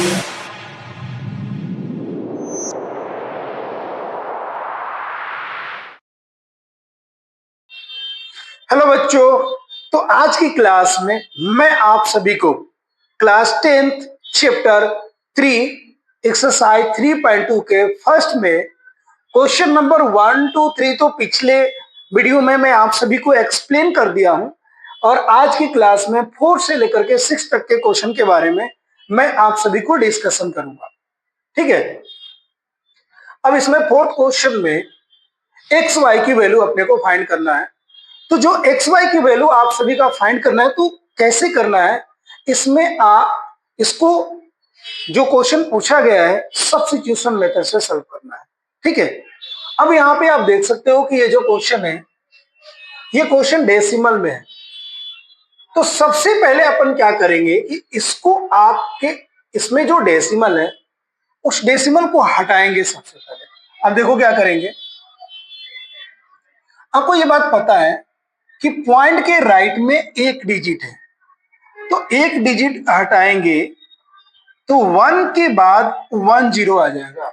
Hello बच्चों। तो आज की क्लास में मैं आप सभी को क्लास 10th चैप्टर 3 एक्सरसाइज 3.2 के फर्स्ट में क्वेश्चन नंबर 1 2 3 तो पिछले वीडियो में मैं आप सभी को एक्सप्लेन कर दिया हूं, और आज की क्लास में 4 से लेकर के 6 तक के क्वेश्चन के बारे में मैं आप सभी को डिस्कशन करूंगा। ठीक है। अब इसमें फोर्थ क्वेश्चन में एक्स वाई की वैल्यू अपने को फाइंड करना है। तो जो एक्स वाई की वैल्यू आप सभी का फाइंड करना है, तो कैसे करना है, इसमें आप इसको जो क्वेश्चन पूछा गया है सब्स्टिट्यूशन मेथड से सॉल्व करना है। ठीक है। अब यहाँ पे आप देख सकते हो कि ये जो क्वेश्चन है, ये क्वेश्चन डेसिमल में है। तो सबसे पहले अपन क्या करेंगे कि इसको आपके इसमें जो डेसिमल है उस डेसिमल को हटाएंगे सबसे पहले। अब देखो क्या करेंगे। आपको ये बात पता है कि पॉइंट के राइट में एक डिजिट है, तो एक डिजिट हटाएंगे तो 1 के बाद 1 0 आ जाएगा।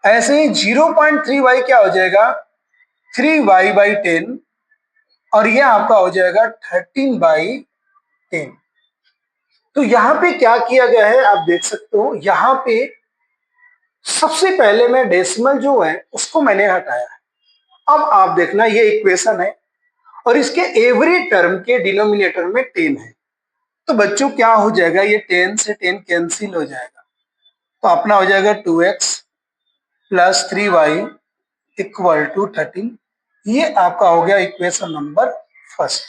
ऐसे ही 0.3y क्या हो जाएगा, 3y/10, और यह आपका हो जाएगा 13/10। तो यहां पे क्या किया गया है आप देख सकते हो, यहां पे सबसे पहले मैं डेसिमल जो है उसको मैंने हटाया है। अब आप देखना ये इक्वेशन है और इसके एवरी टर्म के डिनोमिनेटर में 10 है। तो बच्चों क्या हो जाएगा, ये 10 से 10 कैंसिल हो जाएगा, तो अपना हो जाएगा 2x plus 3y equal to 13। ये आपका हो गया इक्वेशन नंबर फर्स्ट।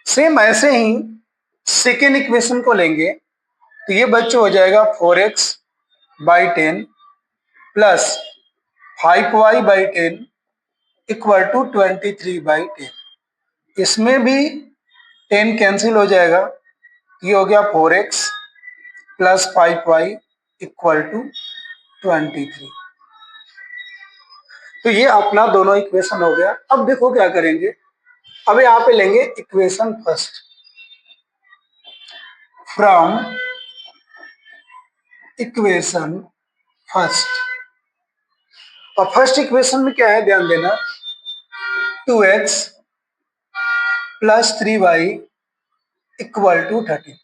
सेम ऐसे ही सेकेंड इक्वेशन को लेंगे तो ये बच्चों हो जाएगा 4x/10 plus 5y/10 equal to 23/10। इसमें भी 10 कैंसिल हो जाएगा, ये हो गया 4x plus 5y equal to 23। तो ये अपना दोनों इक्वेशन हो गया। अब देखो क्या करेंगे, अब यहाँ पे लेंगे equation first. From equation first, और फर्स्ट इक्वेशन में क्या है ध्यान देना, 2x plus 3y equal to 13।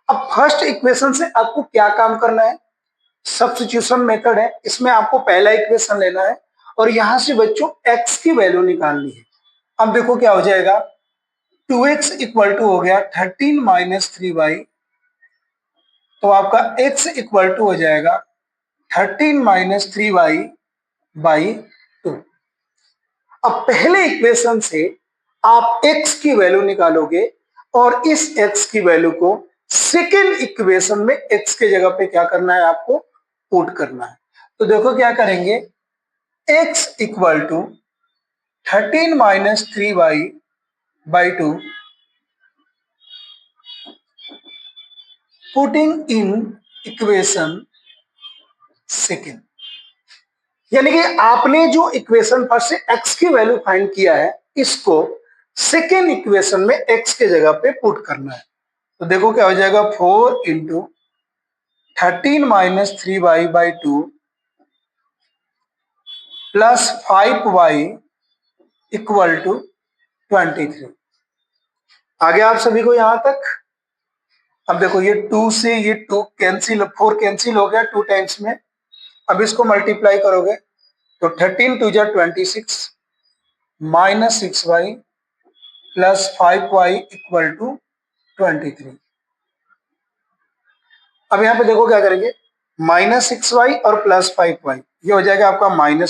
अब फर्स्ट इक्वेशन से आपको क्या काम करना है, सब्स्टिट्यूशन मेथड है, इसमें आपको पहला इक्वेशन लेना है और यहां से बच्चों x की वैल्यू निकालनी है। अब देखो क्या हो जाएगा, 2x इक्वल टू हो गया 13 माइनस 3y, तो आपका x इक्वल टू हो जाएगा 13 माइनस 3y/2। अब पहले इक्वेशन से आप x की वैल्यू निकालोगे और इस x की वैल्यू को सेकेंड इक्वेशन में x के जगह पे क्या करना है, आपको पुट करना है। तो देखो क्या करेंगे, x equal to 13 minus 3y/2 putting in equation second, यानी कि आपने जो इक्वेशन फर्स्ट से x की वैल्यू फाइंड किया है इसको सेकेंड इक्वेशन में x के जगह पे पुट करना है। तो देखो क्या हो जाएगा, 4 into 13 minus 3y/2 plus 5y equal to 23। आ गया आप सभी को यहां तक। अब देखो ये 2 से ये 2 कैंसिल, 4 कैंसिल हो गया 2 टाइम्स में। अब इसको मल्टीप्लाई करोगे तो 13 2 जा 26 minus 6y plus 5y equal to 23। अब यहाँ पे देखो क्या करेंगे, -6y और प्लस 5y, ये हो जाएगा आपका -y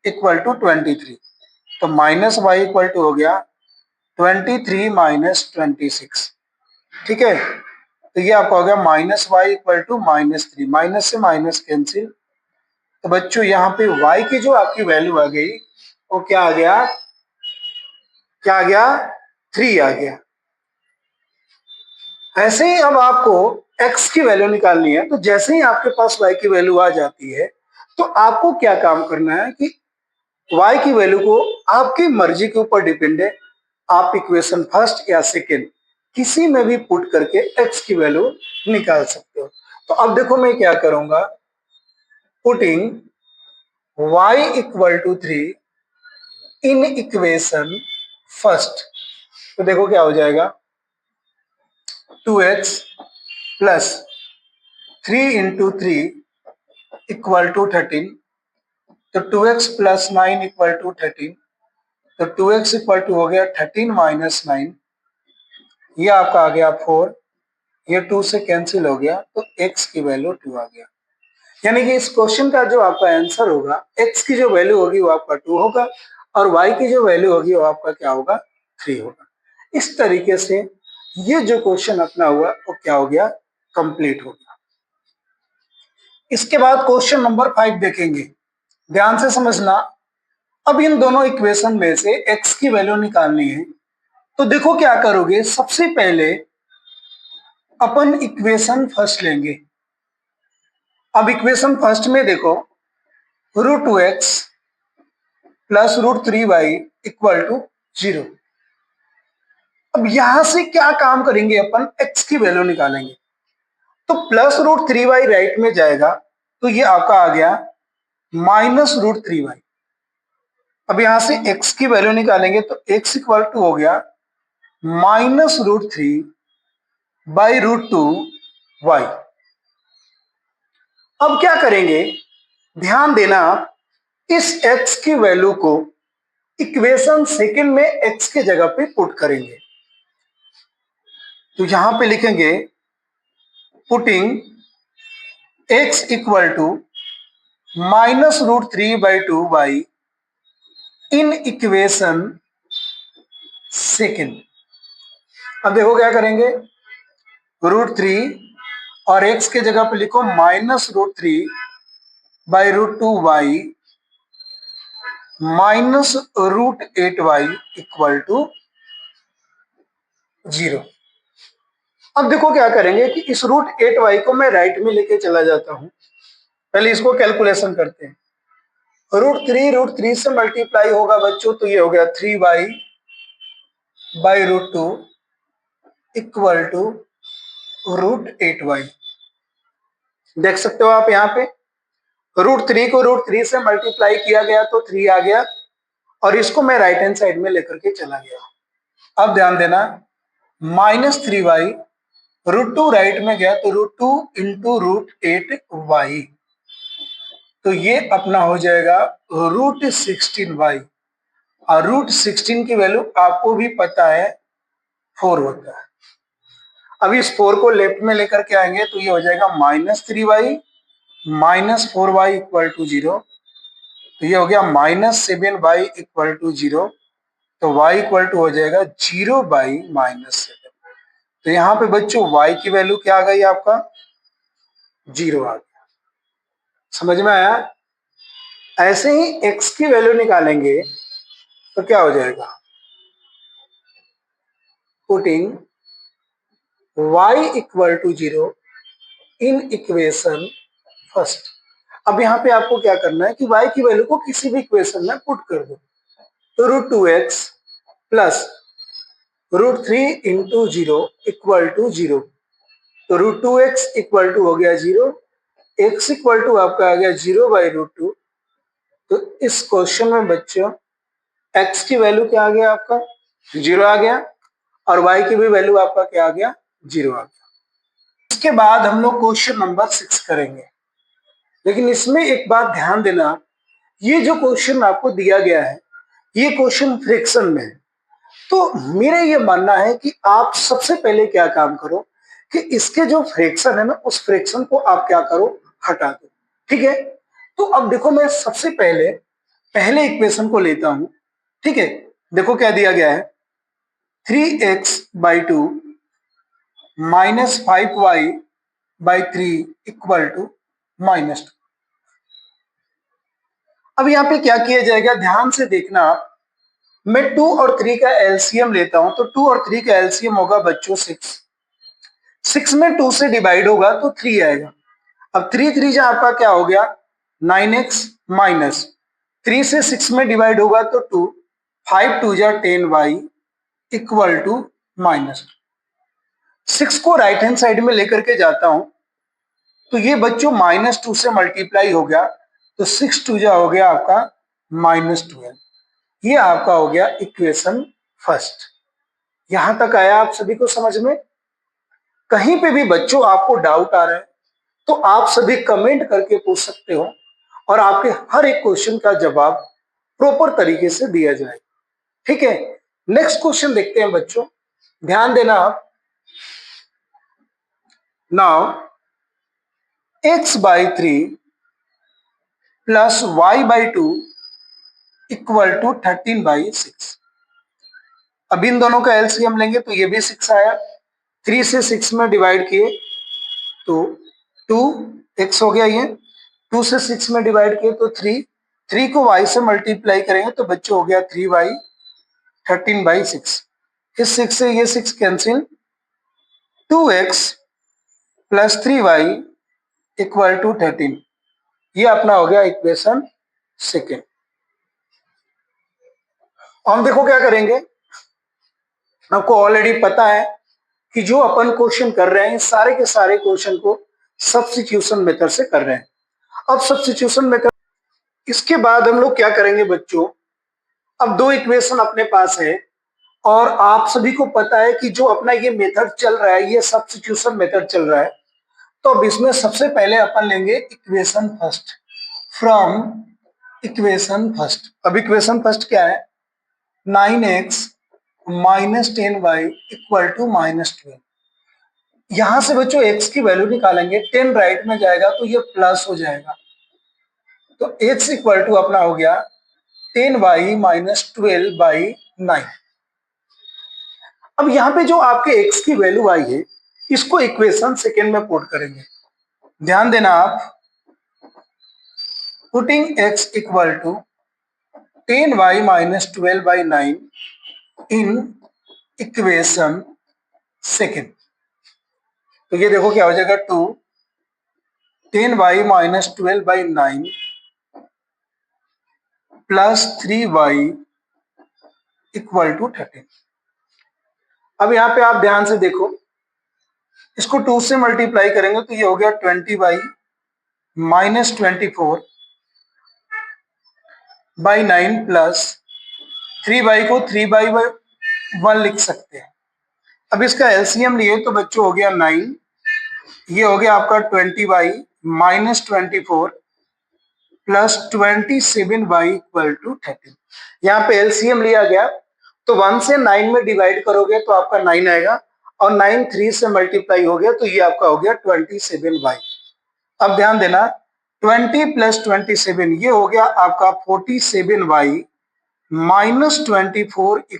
इक्वल टू 23। तो -y इक्वल टू हो गया 23 माइनस 26। ठीक है। तो ये आपका हो गया -y इक्वल टू -3, माइनस से माइनस कैंसिल। तो बच्चों यहाँ पे y की जो आपकी वैल्यू आ गई वो क्या आ गया, क्या आ गया, 3 आ गया। ऐसे ही अब आपको x की वैल्यू निकालनी है, तो जैसे ही आपके पास y की वैल्यू आ जाती है तो आपको क्या काम करना है कि y की वैल्यू को आपकी मर्जी के ऊपर डिपेंड है, आप इक्वेशन फर्स्ट या सेकेंड किसी में भी पुट करके x की वैल्यू निकाल सकते हो। तो अब देखो मैं क्या करूंगा, putting y equal to 3 in equation first. तो देखो क्या हो जाएगा, 2x plus 3 into 3 equal to 13। तो 2x प्लस 9 इक्वल टू 13। तो 2x इक्वल टू हो गया 13 माइनस 9, ये आपका आ गया 4, ये 2 से कैंसिल हो गया, तो x की वैल्यू 2 आ गया। यानी कि इस क्वेश्चन का जो आपका आंसर होगा, x की जो वैल्यू होगी वो आपका 2 होगा और y की जो वैल्यू होगी वो आपका क्या होगा, 3 होगा। इस तरीके से ये जो क्वेश्चन अपना हुआ वो क्या हो गया, कंप्लीट हो गया। इसके बाद क्वेश्चन नंबर 5 देखेंगे, ध्यान से समझना। अब इन दोनों इक्वेशन में से x की वैल्यू निकालनी है। तो देखो क्या करोगे, सबसे पहले अपन इक्वेशन फर्स्ट लेंगे। अब इक्वेशन फर्स्ट में देखो, √2x plus √3y equal to 0। अब यहां से क्या काम करेंगे, अपन x की वैल्यू निकालेंगे। तो प्लस √3y राइट में जाएगा, तो ये आपका आ गया माइनस √3y। अब यहां से x की वैल्यू निकालेंगे तो x इक्वल टू हो गया माइनस √3 बाई √2y। अब क्या करेंगे, ध्यान देना, इस x की वैल्यू को इक्वेशन सेकंड में x के जगह पे पुट करेंगे। तो यहां पे लिखेंगे putting x equal to minus √3/2y in equation second. अब देखो क्या करेंगे, √3 और x के जगह पे लिखो minus √3/√2y minus √8y equal to 0। अब देखो क्या करेंगे कि इस √8y को मैं राइट में लेके चला जाता हूं। पहले इसको कैलकुलेशन करते हैं। √3 से मल्टीप्लाई होगा बच्चों, तो ये हो गया 3y/√2 इक्वल टू √8y। देख सकते हो आप यहाँ पे, √3 को √3 से मल्टीप्लाई किया गया तो 3 आ गया, और इसको मैं राइट हैंड साइड में लेकर के चला गया। अब ध्यान देना, -3y, √2 राइट में गया तो √2 इंटू √8y, तो ये अपना हो जाएगा √16y। और √16 की वैल्यू आपको भी पता है 4 होता है। अब इस 4 को लेफ्ट में लेकर के आएंगे तो ये हो जाएगा -3y -4y इक्वल टू 0। तो ये हो गया -7y इक्वल टू 0। तो y इक्वल टू हो जाएगा 0/-7। तो यहाँ पे बच्चों y की वैल्यू क्या आ गई आपका, 0 आ गया। समझ में आया। ऐसे ही x की वैल्यू निकालेंगे तो क्या हो जाएगा, putting y equal to 0 in equation first. अब यहाँ पे आपको क्या करना है कि y की वैल्यू को किसी भी इक्वेशन में पुट कर दो। तो √2x plus √3 into 0 equal to 0। तो √2x इक्वल टू हो गया 0, x इक्वल टू आपका आ गया 0/√2। तो इस क्वेश्चन में बच्चों x की वैल्यू क्या आ गया आपका, 0 आ गया, और y की भी वैल्यू आपका क्या आ गया, 0 आ गया। इसके बाद हम लोग क्वेश्चन नंबर 6 करेंगे। लेकिन इसमें एक बात ध्यान देना, ये जो क्वेश्चन आपको दिया गया है ये क्वेश्चन फ्रैक्शन में है। तो मेरा ये मानना है कि आप सबसे पहले क्या काम करो कि इसके जो फ्रैक्शन है ना, उस फ्रैक्शन को आप क्या करो, हटा दो। ठीक है। तो अब देखो मैं सबसे पहले इक्वेशन को लेता हूं। ठीक है, देखो क्या दिया गया है, 3x/2 -5y/3 इक्वल टू -2। अब यहाँ पे क्या किया जाएगा, ध्यान से देखना। मैं 2 और 3 का एलसीएम लेता हूं, तो 2 और 3 का एलसीएम होगा बच्चों 6। 6 में 2 से डिवाइड होगा तो 3 आएगा। अब 3 जा आपका क्या हो गया, 9x माइनस 3 से 6 में डिवाइड होगा तो 2, 5 2 जा 10y इक्वल टू -2। 6 को राइट हैंड साइड में लेकर के जाता हूं तो ये बच्चों -2 से मल्टीप्लाई हो गया, तो 6 2 जा हो गया आपका -12। ये आपका हो गया इक्वेशन फर्स्ट। यहां तक आया आप सभी को समझ में? कहीं पे भी बच्चों आपको डाउट आ रहा है तो आप सभी कमेंट करके पूछ सकते हो और आपके हर एक क्वेश्चन का जवाब प्रॉपर तरीके से दिया जाए। ठीक है, नेक्स्ट क्वेश्चन देखते हैं बच्चों, ध्यान देना आप। Now x/3 + y/2 = 13/6। अब इन दोनों का एलसीएम लेंगे तो ये भी 6 आया, 3 से 6 में डिवाइड किए तो 2x हो गया, ये 2 से 6 में डिवाइड किए तो 3, 3 को y से मल्टीप्लाई करेंगे तो बच्चों हो गया 3y 13/6। इस 6 से ये 6 कैंसिल, 2x + 3y = 13। ये अपना हो गया इक्वेशन सेकेंड। हम देखो क्या करेंगे, आपको ऑलरेडी पता है कि जो अपन क्वेश्चन कर रहे हैं सारे के सारे क्वेश्चन को सब्स्टिट्यूशन मेथड से कर रहे हैं। अब सब्स्टिट्यूशन मेथड, इसके बाद हम लोग क्या करेंगे बच्चों, अब दो इक्वेशन अपने पास है और आप सभी को पता है कि जो अपना ये मेथड चल रहा है ये सब्स्टिट्यूशन मेथड चल रहा है। तो अब इसमें सबसे पहले अपन लेंगे equation first from equation first. अब इक्वेशन फर्स्ट क्या है, 9x - 10y = -12। यहां से बच्चों x की वैल्यू निकालेंगे, 10 राइट में जाएगा तो ये प्लस हो जाएगा, तो x = अपना हो गया 10y - 12/9। अब यहाँ पे जो आपके x की वैल्यू आई है इसको इक्वेशन सेकेंड में पुट करेंगे। ध्यान देना आप, पुटिंग x = 10y - 12/9 इन इक्वेशन सेकेंड। तो ये देखो क्या हो जाएगा, 2 10y - 12/9 + 3y = 13। अब यहाँ पे आप ध्यान से देखो, इसको 2 से मल्टीप्लाई करेंगे तो ये हो गया 20y - 24/9 प्लस 3y को 3/1 लिख सकते हैं। अब इसका एलसीएम लिए तो बच्चों हो गया 9, ये हो गया आपका 20y - 24 प्लस 27y = 13। यहाँ पे एलसीएम लिया गया तो 1 से 9 में डिवाइड करोगे तो आपका 9 आएगा और 9 3 से मल्टीप्लाई हो गया तो ये आपका हो गया 27y। अब ध्यान देना, 20 + 27 ये हो गया आपका 47y - 24 =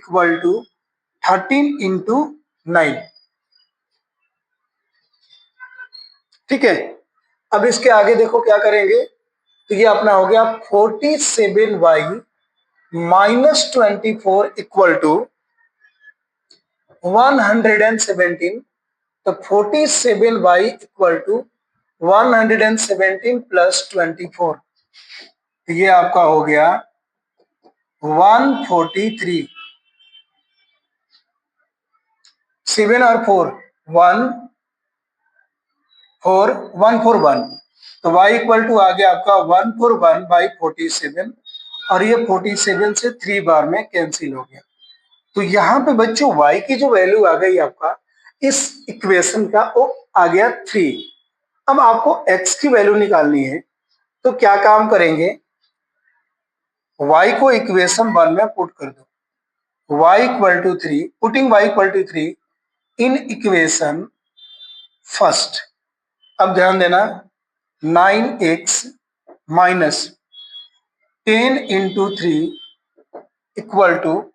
13 × 9। ठीक है, अब इसके आगे देखो क्या करेंगे, तो ये अपना हो गया 47y - 24 = 117। तो 47y = 117 + 24, ये आपका हो गया 143। 7 और 4 1 4 141, तो y = आ गया आपका 141/47 और ये 47 से 3 बार में कैंसिल हो गया। तो यहाँ पे बच्चों y की जो वैल्यू आ गई आपका इस इक्वेशन का वो आ गया 3। अब आपको x की वैल्यू निकालनी है तो क्या काम करेंगे, y को इक्वेशन 1 में पुट कर दो, y = 3, putting y = 3 in equation first. अब ध्यान देना, 9x - 10 × 3 =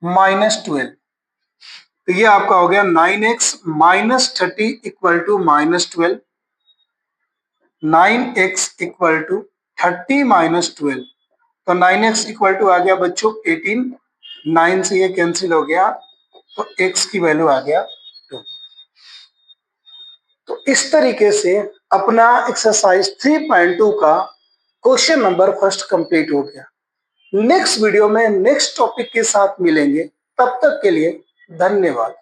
-12। तो ये आपका हो गया 9x - 30 = -12, 9x = 30 - 12। तो 9x = आ गया बच्चों 18, 9 से ये कैंसिल हो गया तो x की वैल्यू आ गया 2। तो इस तरीके से अपना एक्सरसाइज 3.2 का क्वेश्चन नंबर फर्स्ट कंप्लीट हो गया। नेक्स्ट वीडियो में नेक्स्ट टॉपिक के साथ मिलेंगे, तब तक के लिए धन्यवाद।